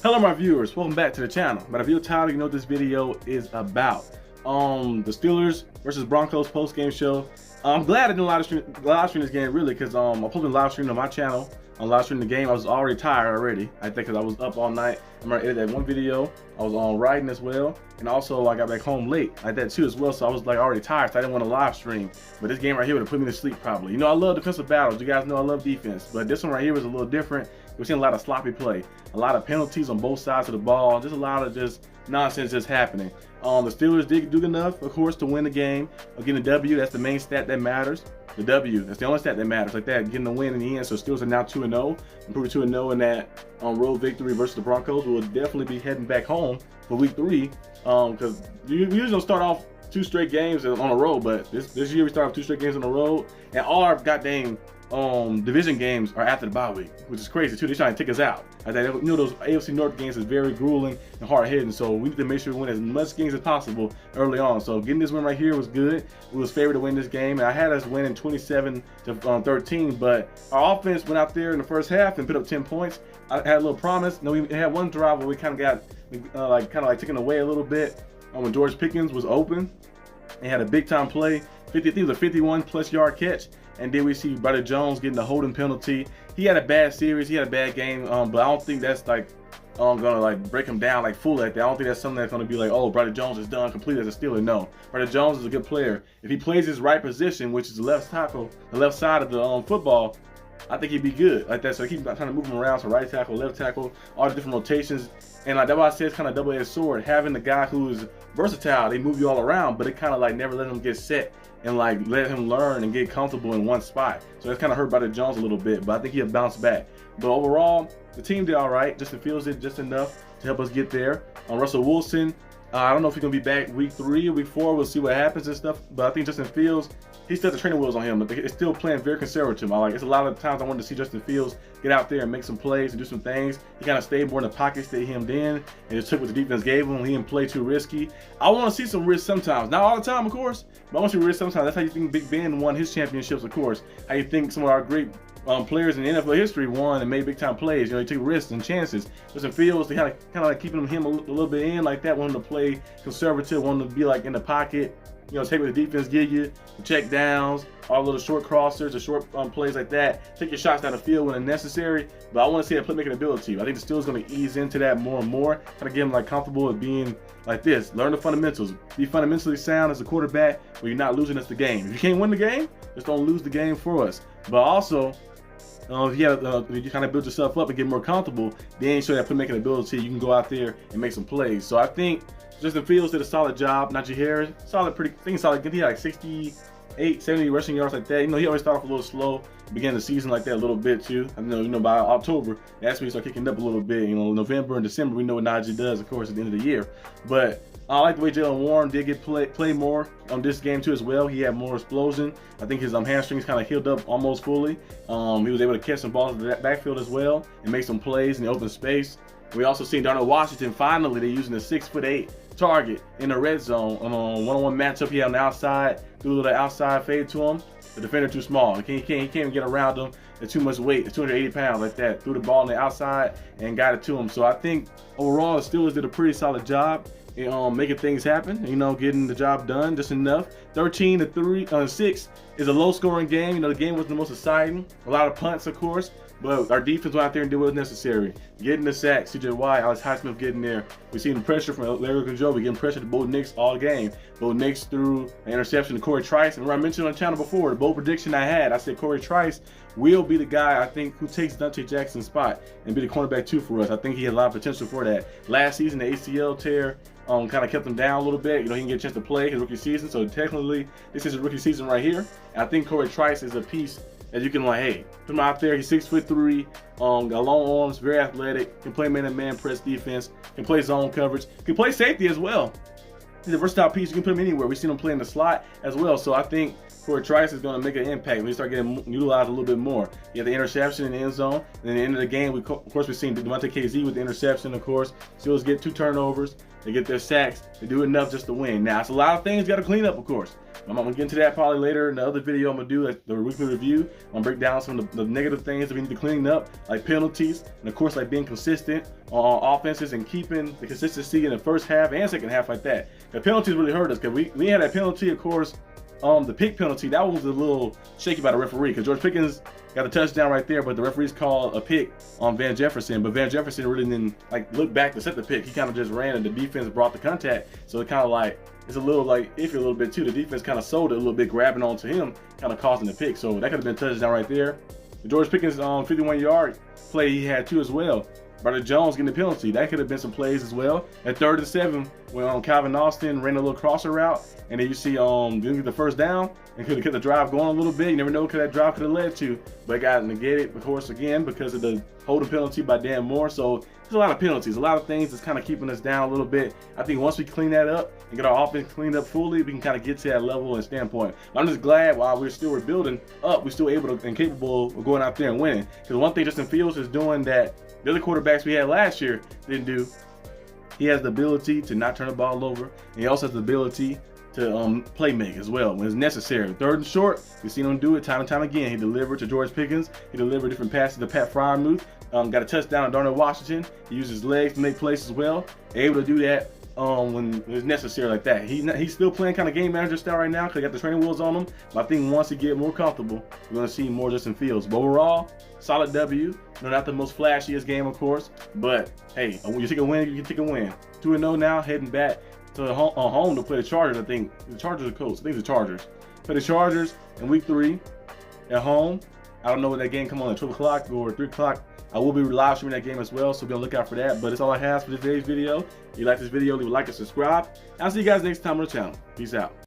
Hello my viewers, welcome back to the channel. By the video title, you know what this video is about. The Steelers versus Broncos post-game show. I'm glad I didn't live stream this game really, because I'm posting live stream on my channel. I'm live streaming the game. I was already tired already, I think, because I was up all night. I remember I edited that one video. I was on riding as well, and also I got back home late like that too as well, so I was like already tired, so I didn't want to live stream. But this game right here would have put me to sleep probably. You know, I love defensive battles. You guys know I love defense, but this one right here was a little different. We're seeing a lot of sloppy play, a lot of penalties on both sides of the ball, just a lot of just nonsense just happening. The Steelers did do enough, of course, to win the game. Getting a W, that's the main stat that matters. The W, that's the only stat that matters, like that, getting the win in the end. So Steelers are now 2-0, improving 2-0 in that road victory versus the Broncos. We'll definitely be heading back home for week 3, because we usually don't start off 2 straight games on the road, but this year we start off 2 straight games on the road, and all our goddamn division games are after the bye week, which is crazy too. They're trying to take us out. Like that, you know, those AFC North games is very grueling and hard hitting, so we need to make sure we win as much games as possible early on. So getting this win right here was good. We was favored to win this game, and I had us winning 27-13, but our offense went out there in the first half and put up 10 points. I had a little promise. No, we had one drive where we kind of got taken away a little bit when George Pickens was open and had a big time play. I think it was a 51+ yard catch. And then we see Brother Jones getting the holding penalty. He had a bad series, he had a bad game, but I don't think that's like gonna like break him down like full like that. I don't think that's something that's gonna be like, oh, Brother Jones is done completely as a Steeler. No, Brother Jones is a good player. If he plays his right position, which is the left tackle, the left side of the football, I think he'd be good like that. So he keep trying to move him around, so right tackle, left tackle, all the different rotations. And like that's why I say it's kind of double-edged sword. Having the guy who is versatile, they move you all around, but it kind of like never let him get set and like let him learn and get comfortable in one spot. So that's kind of hurt Brother Jones a little bit, but I think he'll bounce back. But overall, the team did all right. Justin Fields did just enough to help us get there. Russell Wilson, I don't know if he's gonna be back week 3 or week 4. We'll see what happens and stuff. But I think Justin Fields, he still has the training wheels on him. But it's still playing very conservative. It's a lot of times I wanted to see Justin Fields get out there and make some plays and do some things. He kind of stayed more in the pocket, stayed hemmed in, and just took what the defense gave him. He didn't play too risky. I want to see some risk sometimes, not all the time, of course, but I want to see risk sometimes. That's how you think Big Ben won his championships, of course. How you think some of our great players in NFL history won and made big time plays. You know, he took risks and chances. Justin Fields, they kind of like keeping him a little bit in like that, wanting to play conservative, wanting to be like in the pocket. You know, take what the defense give you, check downs, all little short crossers, or short plays like that. Take your shots down the field when necessary. But I want to see that playmaking ability. I think the Steelers going to ease into that more and more. Kind of get them like comfortable with being like this. Learn the fundamentals. Be fundamentally sound as a quarterback where you're not losing us the game. If you can't win the game, just don't lose the game for us. But also, if you kind of build yourself up and get more comfortable, then show that playmaking ability, you can go out there and make some plays. So I think Justin Fields did a solid job. Najee Harris, solid, solid. He had like 68, 70 rushing yards like that. You know, he always started off a little slow, began the season like that a little bit too. I know, by October, that's when he started kicking up a little bit. You know, November and December, we know what Najee does, of course, at the end of the year. But I like the way Jaylen Warren did get play more on this game too as well. He had more explosion. I think his hamstrings kind of healed up almost fully. He was able to catch some balls in the backfield as well and make some plays in the open space. We also seen Darnell Washington, finally, they're using a 6'8" target in the red zone on a one-on-one matchup. He had on the outside, threw a little outside fade to him. The defender too small. He can't even get around him. It's too much weight. It's 280 pounds like that. Threw the ball on the outside and got it to him. So I think overall the Steelers did a pretty solid job in making things happen. You know, getting the job done just enough. 13-6 is a low-scoring game. You know, the game wasn't the most exciting. A lot of punts, of course. But our defense went out there and did what was necessary. Getting the sack, C.J. White, Alex Highsmith getting there. We seen the pressure from Larry Ogunjobi, getting pressure to Bo Nix all game. Bo Nix threw an interception to Corey Trice. And I mentioned on the channel before, the bold prediction I had, I said Corey Trice will be the guy, I think, who takes Dante Jackson's spot and be the cornerback 2 for us. I think he has a lot of potential for that. Last season, the ACL tear kind of kept him down a little bit. You know, he didn't get a chance to play his rookie season. So technically, this is his rookie season right here. And I think Corey Trice is a piece as you can like, hey, put him out there. He's 6'3", got long arms, very athletic, can play man-to-man press defense, can play zone coverage, can play safety as well. He's a versatile piece. You can put him anywhere. We've seen him play in the slot as well. So I think Corey Trice is going to make an impact when we start getting utilized a little bit more. He had the interception in the end zone. And at the end of the game, of course, we've seen Devontae KZ with the interception, of course. Steelers get 2 turnovers. They get their sacks. They do enough just to win. Now, it's a lot of things got to clean up, of course. I'm gonna get into that probably later in the other video I'm gonna do, like the weekly review. I'm gonna break down some of the negative things that we need to clean up, like penalties, and of course like being consistent on offenses and keeping the consistency in the first half and second half like that. The penalties really hurt us because we had that penalty, of course, the pick penalty. That was a little shaky by the referee because George Pickens got the touchdown right there, but the referees called a pick on Van Jefferson. But Van Jefferson really didn't like look back to set the pick. He kind of just ran and the defense brought the contact. So it kind of like, it's a little like iffy a little bit too. The defense kind of sold it a little bit, grabbing onto him, kind of causing the pick. So that could have been a touchdown right there. The George Pickens 51-yard play he had too as well. Brother Jones getting the penalty. That could have been some plays as well. At 3rd and 7, when Calvin Austin ran a little crosser route, and then you see didn't get the first down, and could have kept the drive going a little bit. You never know what that drive could have led to, but it got negated, of course, again because of the holding penalty by Dan Moore. So there's a lot of penalties, a lot of things that's kind of keeping us down a little bit. I think once we clean that up and get our offense cleaned up fully, we can kind of get to that level and standpoint. But I'm just glad while we're still rebuilding up, we're still able to and capable of going out there and winning. Because one thing Justin Fields is doing that the other quarterbacks we had last year didn't do, he has the ability to not turn the ball over, and he also has the ability to play make as well when it's necessary. 3rd and short, we've seen him do it time and time again. He delivered to George Pickens. He delivered different passes to Pat Freiermuth. Got a touchdown on Darnell Washington. He used his legs to make plays as well. Able to do that when it's necessary like that. He's still playing kind of game manager style right now because he got the training wheels on him. But I think once he get more comfortable, we're going to see more Justin Fields. But overall, solid W. Not the most flashiest game, of course, but hey, when you take a win, you can take a win. 2-0 now, heading back to home to play the Chargers. I think the Chargers are close. I think the Chargers play the Chargers in week 3 at home. I don't know when that game come on at 12 o'clock or 3 o'clock. I will be live streaming that game as well, so be on the lookout for that. But that's all I have for today's video. If you like this video, leave a like and subscribe. I'll see you guys next time on the channel. Peace out.